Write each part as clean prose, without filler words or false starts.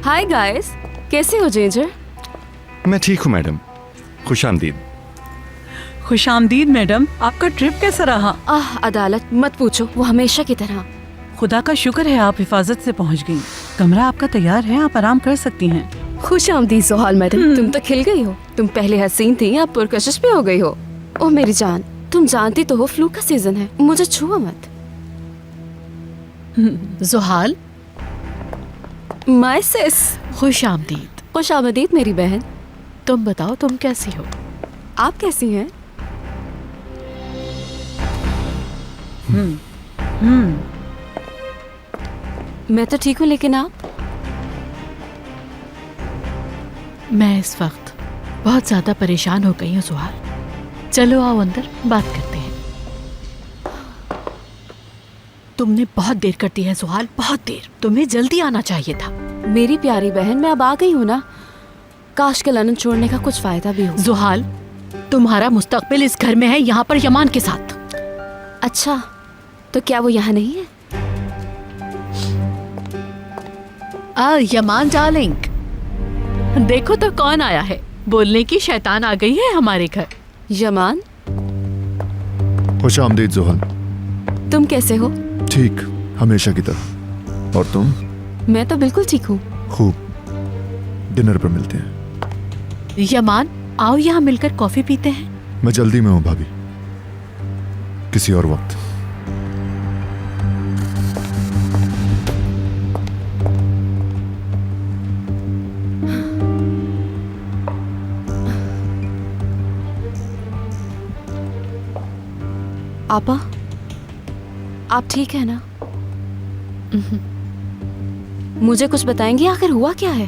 Hi guys, कैसे हो ginger? मैं ठीक हूँ मैडम, खुशामदीद। खुशामदीद मैडम, आपका ट्रिप कैसा रहा? अदालत मत पूछो, वो हमेशा की तरह। खुदा का शुक्र है आप हिफाजत से पहुंच गई। कमरा आपका तैयार है, आप आराम कर सकती हैं। खुश आमदीद सुहाल मैडम, तुम तो खिल गई हो। तुम पहले हसीन थी, अब पुरकशिश पे हो गई हो। ओह मेरी जान, तुम जानती तो हो फ्लू का सीजन है, मुझे छुआ मत। जुहाल, माय सिस। खुश आमदीद। खुश आमदीद मेरी बहन। तुम बताओ, तुम कैसी हो? आप कैसी हैं? मैं तो ठीक हूँ, लेकिन आप? मैं इस वक्त बहुत ज्यादा परेशान हो गई हूँ जुहाल। चलो आओ अंदर बात करते हैं। तुमने बहुत देर कर दी है जुहाल, बहुत देर। तुम्हें जल्दी आना चाहिए था। मेरी प्यारी बहन, मैं अब आ गई हूँ ना। काश के लंदन छोड़ने का कुछ फायदा भी हो। जुहाल, तुम्हारा मुस्तकबिल इस घर में है, यहाँ पर यमान के साथ। अच्छा, तो क्या वो यहाँ नहीं है? यमान डार्लिंग, देखो तो कौन आया है। बोलने की शैतान आ गई है हमारे घर। यमान, खुश आमदीद जुहाल। तुम कैसे हो? ठीक, हमेशा की तरह। और तुम? मैं तो बिल्कुल ठीक हूँ। खूब, डिनर पर मिलते हैं। यमान, आओ यहाँ मिलकर कॉफी पीते हैं। मैं जल्दी में हूँ भाभी, किसी और वक्त। आपा, आप ठीक है ना? मुझे कुछ बताएंगी, आखिर हुआ क्या है?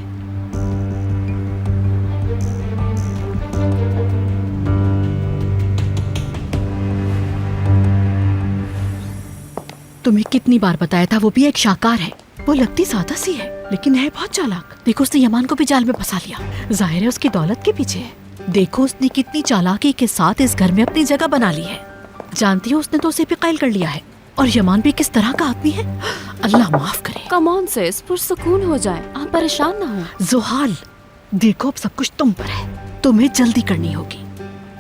तुम्हें कितनी बार बताया था, वो भी एक शाकार है। वो लगती सादा सी है, लेकिन है बहुत चालाक। देखो, उसने यमान को भी जाल में फंसा लिया। जाहिर है उसकी दौलत के पीछे है। देखो उसने कितनी चालाकी के साथ इस घर में अपनी जगह बना ली है। जानती हो, उसने तो उसे भी कैल कर लिया है। और यमान भी किस तरह का आदमी है, अल्लाह माफ करे। कम ऑन सिस, पुरसुकून हो जाए, आप परेशान ना हो। जुहाल, देखो अब सब कुछ तुम पर है। तुम्हें जल्दी करनी होगी।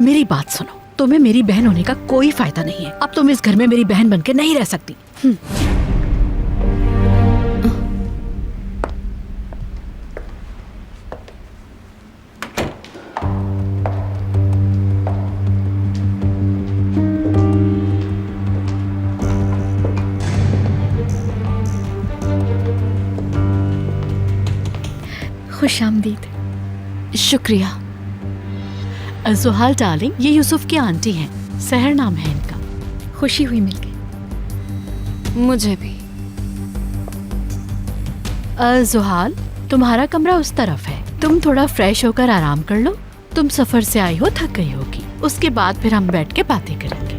मेरी बात सुनो, तुम्हें मेरी बहन होने का कोई फायदा नहीं है। अब तुम इस घर में मेरी बहन बनकर नहीं रह सकती। खुशामदीद। शुक्रिया। जुहाल डार्लिंग, ये यूसुफ की आंटी हैं। सहर नाम है इनका। खुशी हुई मिलके। मुझे भी। जुहाल, तुम्हारा कमरा उस तरफ है। तुम थोड़ा फ्रेश होकर आराम कर लो। तुम सफर से आई हो, थक गई होगी। उसके बाद फिर हम बैठ के बातें करेंगे।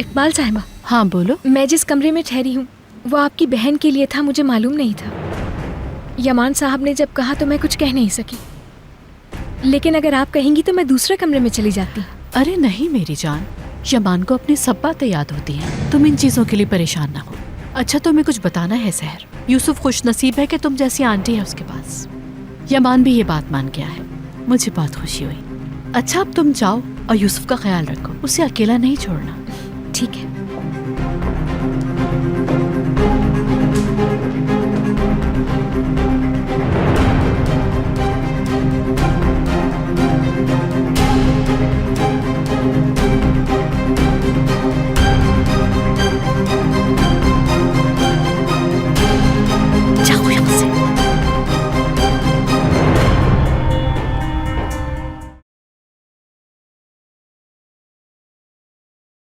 इकबाल साहिबा। हाँ बोलो। मैं जिस कमरे में ठहरी हूँ वो आपकी बहन के लिए था, मुझे मालूम नहीं था। यमान साहब ने जब कहा तो मैं कुछ कह नहीं सकी, लेकिन अगर आप कहेंगी तो मैं दूसरे कमरे में चली जाती। अरे नहीं मेरी जान, यमान को अपनी सब बातें याद होती हैं। तुम इन चीजों के लिए परेशान ना हो। अच्छा, तुम्हें कुछ बताना है सहर? यूसुफ खुश नसीब है कि तुम जैसी आंटी है उसके पास। यमान भी ये बात मान गया है, मुझे बहुत खुशी हुई। अच्छा, अब तुम जाओ और यूसुफ का ख्याल रखो, उसे अकेला नहीं छोड़ना। ठीक है।